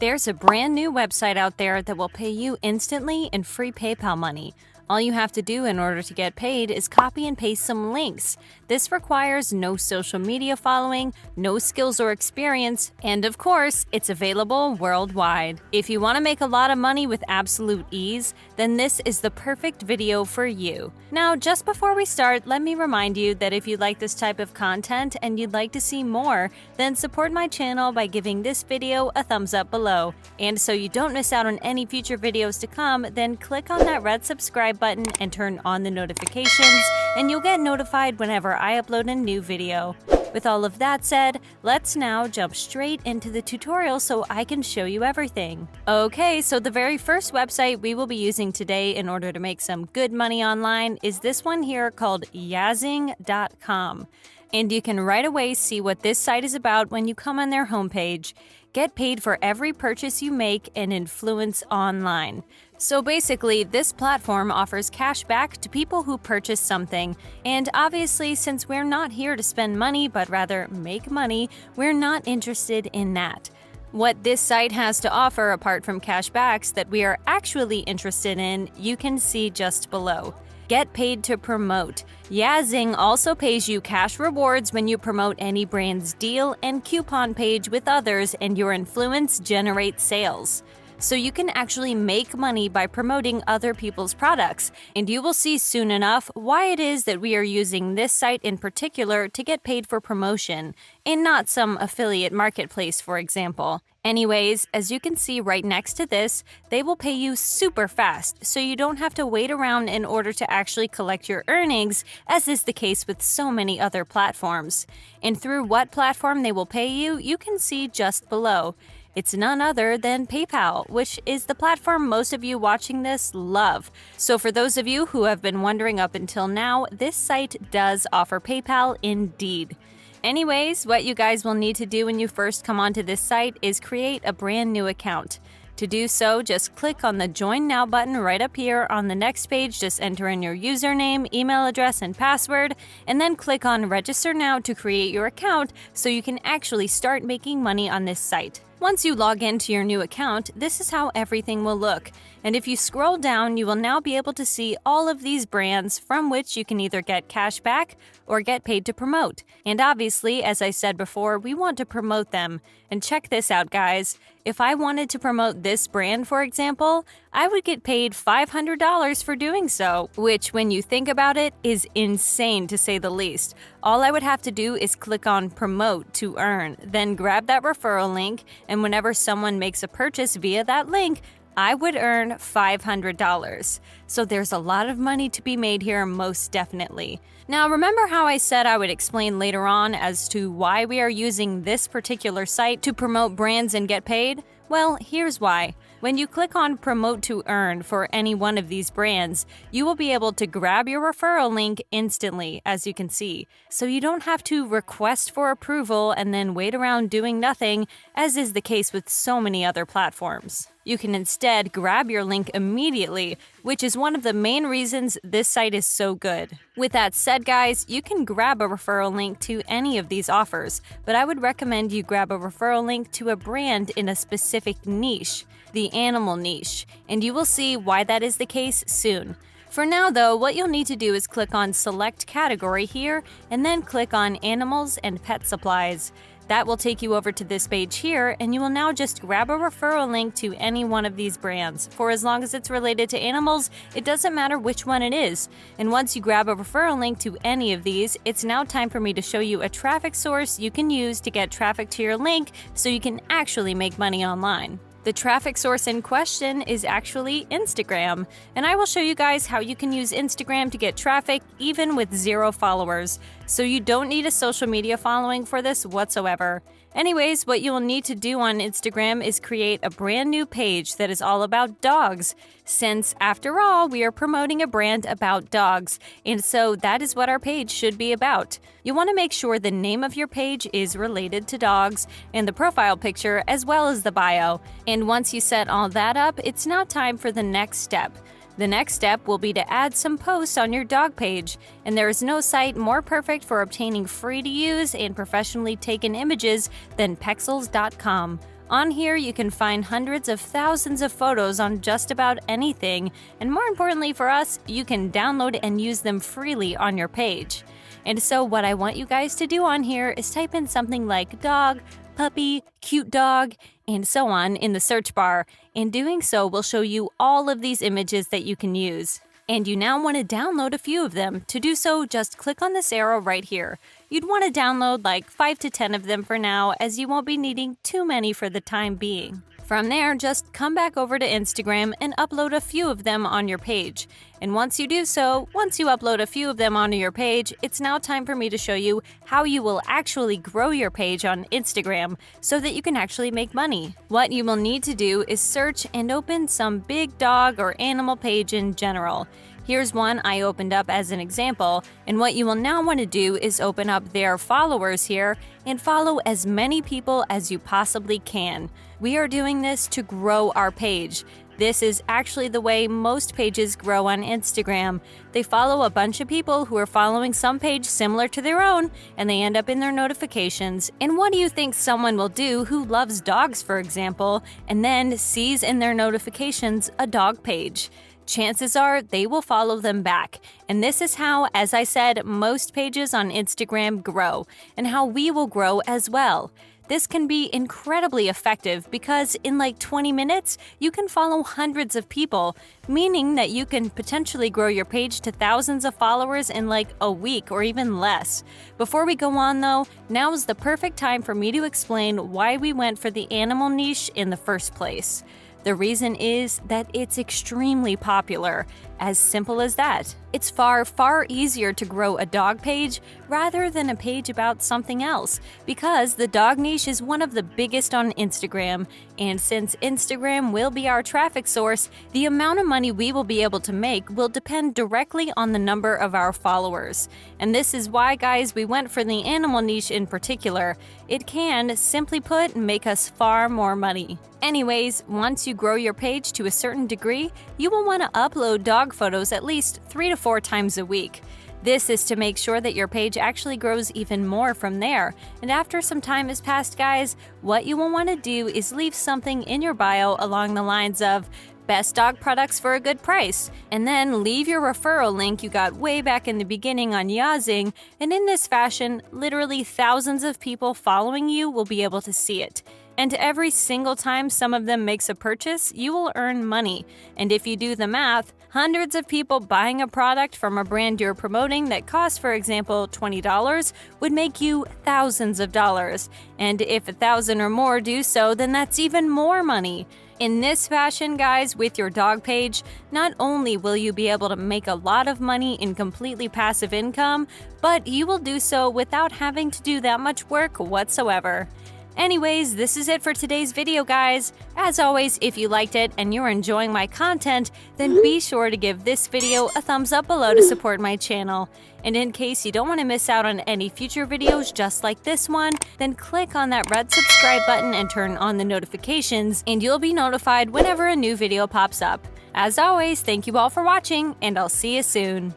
There's a brand new website out there that will pay you instantly in free PayPal money. All you have to do in order to get paid is copy and paste some links. This requires no social media following, no skills or experience, and of course, it's available worldwide. If you want to make a lot of money with absolute ease, then this is the perfect video for you. Now, just before we start, let me remind you that if you like this type of content and you'd like to see more, then support my channel by giving this video a thumbs up below. And so you don't miss out on any future videos to come, then click on that red subscribe button and turn on the notifications, and you'll get notified whenever I upload a new video. With all of that said, let's now jump straight into the tutorial so I can show you everything. Okay, so the very first website we will be using today in order to make some good money online is this one here called Yazing.com. And you can right away see what this site is about when you come on their homepage. Get paid for every purchase you make and influence online. So basically, this platform offers cash back to people who purchase something. And obviously, since we're not here to spend money, but rather make money, we're not interested in that. What this site has to offer apart from cashbacks that we are actually interested in, you can see just below. Get paid to promote. Yazing also pays you cash rewards when you promote any brand's deal and coupon page with others, and your influence generates sales. So you can actually make money by promoting other people's products, and you will see soon enough why it is that we are using this site in particular to get paid for promotion, and not some affiliate marketplace, for example. Anyways, as you can see right next to this, they will pay you super fast, so you don't have to wait around in order to actually collect your earnings, as is the case with so many other platforms. And through what platform they will pay you, you can see just below. It's none other than PayPal, which is the platform most of you watching this love. So for those of you who have been wondering up until now, this site does offer PayPal indeed. Anyways, what you guys will need to do when you first come onto this site is create a brand new account. To do so, just click on the Join Now button right up here. On the next page, just enter in your username, email address, and password, and then click on Register Now to create your account so you can actually start making money on this site. Once you log into your new account, this is how everything will look. And if you scroll down, you will now be able to see all of these brands from which you can either get cash back or get paid to promote. And obviously, as I said before, we want to promote them. And check this out, guys. If I wanted to promote this brand, for example, I would get paid $500 for doing so, which, when you think about it, is insane to say the least. All I would have to do is click on Promote to earn, then grab that referral link, and whenever someone makes a purchase via that link, I would earn $500. So there's a lot of money to be made here, most definitely. Now, remember how I said I would explain later on as to why we are using this particular site to promote brands and get paid? Well, here's why. When you click on Promote to Earn for any one of these brands, you will be able to grab your referral link instantly, as you can see. So you don't have to request for approval and then wait around doing nothing, as is the case with so many other platforms. You can instead grab your link immediately, which is one of the main reasons this site is so good. With that said, guys, you can grab a referral link to any of these offers, but I would recommend you grab a referral link to a brand in a specific niche, the animal niche, and you will see why that is the case soon. For now, though, what you'll need to do is click on Select Category here, and then click on Animals and Pet Supplies. That will take you over to this page here, and you will now just grab a referral link to any one of these brands. For as long as it's related to animals, it doesn't matter which one it is. And once you grab a referral link to any of these, it's now time for me to show you a traffic source you can use to get traffic to your link so you can actually make money online. The traffic source in question is actually Instagram, and I will show you guys how you can use Instagram to get traffic even with 0 followers. So you don't need a social media following for this whatsoever. Anyways, what you will need to do on Instagram is create a brand new page that is all about dogs, since after all, we are promoting a brand about dogs, and so that is what our page should be about. You want to make sure the name of your page is related to dogs, and the profile picture as well as the bio. And once you set all that up, it's now time for the next step. The next step will be to add some posts on your dog page, and there is no site more perfect for obtaining free-to-use and professionally taken images than Pexels.com. On here, you can find hundreds of thousands of photos on just about anything, and more importantly for us, you can download and use them freely on your page. And so what I want you guys to do on here is type in something like dog, puppy, cute dog, and so on in the search bar, and doing so will show you all of these images that you can use. And you now want to download a few of them. To do so, just click on this arrow right here. You'd want to download like 5 to 10 of them for now, as you won't be needing too many for the time being. From there, just come back over to Instagram and upload a few of them on your page. And once you upload a few of them onto your page, it's now time for me to show you how you will actually grow your page on Instagram so that you can actually make money. What you will need to do is search and open some big dog or animal page in general. Here's one I opened up as an example, and what you will now want to do is open up their followers here and follow as many people as you possibly can. We are doing this to grow our page. This is actually the way most pages grow on Instagram. They follow a bunch of people who are following some page similar to their own, and they end up in their notifications. And what do you think someone will do who loves dogs, for example, and then sees in their notifications a dog page? Chances are they will follow them back. And this is how, as I said, most pages on Instagram grow, and how we will grow as well. This can be incredibly effective because in like 20 minutes, you can follow hundreds of people, meaning that you can potentially grow your page to thousands of followers in like a week or even less. Before we go on though, now is the perfect time for me to explain why we went for the animal niche in the first place. The reason is that it's extremely popular. As simple as that. It's far, far easier to grow a dog page rather than a page about something else, because the dog niche is one of the biggest on Instagram, and since Instagram will be our traffic source, the amount of money we will be able to make will depend directly on the number of our followers. And this is why, guys, we went for the animal niche in particular. It can, simply put, make us far more money. Anyways, once you grow your page to a certain degree, you will want to upload dog photos at least 3 to 4 times a week. This is to make sure that your page actually grows even more from there. And after some time has passed, guys, what you will want to do is leave something in your bio along the lines of best dog products for a good price, and then leave your referral link you got way back in the beginning on Yazing, and in this fashion, literally thousands of people following you will be able to see it. And every single time some of them makes a purchase, you will earn money. And if you do the math, hundreds of people buying a product from a brand you're promoting that costs, for example, $20 would make you thousands of dollars. And if 1,000 or more do so, then that's even more money. In this fashion, guys, with your dog page, not only will you be able to make a lot of money in completely passive income, but you will do so without having to do that much work whatsoever. Anyways, this is it for today's video, guys. As always, if you liked it and you're enjoying my content, then be sure to give this video a thumbs up below to support my channel. And in case you don't want to miss out on any future videos just like this one, then click on that red subscribe button and turn on the notifications, and you'll be notified whenever a new video pops up. As always, thank you all for watching, and I'll see you soon.